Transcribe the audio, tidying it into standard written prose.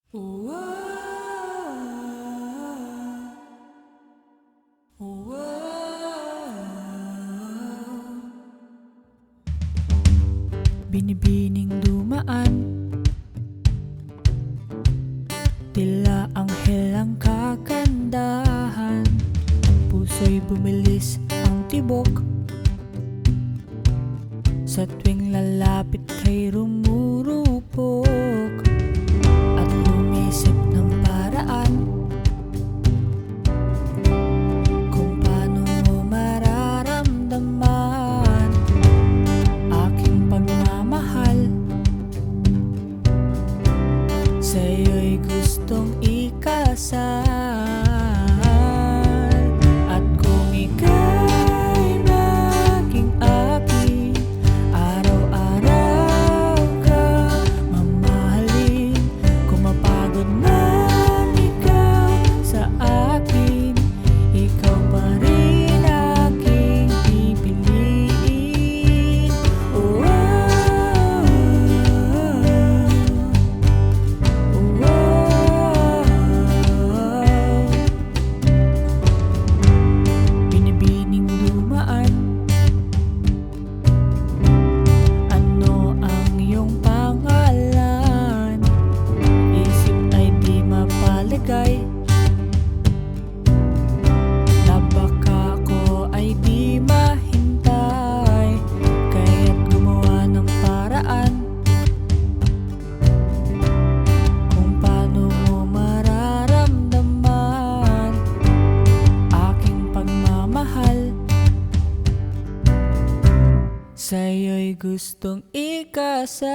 Binibining dumaan, tila anghel ang kagandahan. Puso'y bumilis ang tibok sa tuwing lalapit kay rumurupok. At lumisip ng paraan kung paano mo mararamdaman aking pagmamahal. Sa'yo'y gustong ikasal. At kung ika'y maging akin, araw-araw ka mamahalin. Kung mapagod man ikaw sa akin, ikaw pa rin aking pipiliin. Binibining dumaan, ano ang iyong pangalan? Isip ay di mapaligay na baka ako ay di mahintay, kaya't gumawa ng paraan kung paano mo mararamdaman aking pagmamahal. Sa'yo'y gustong ikasal.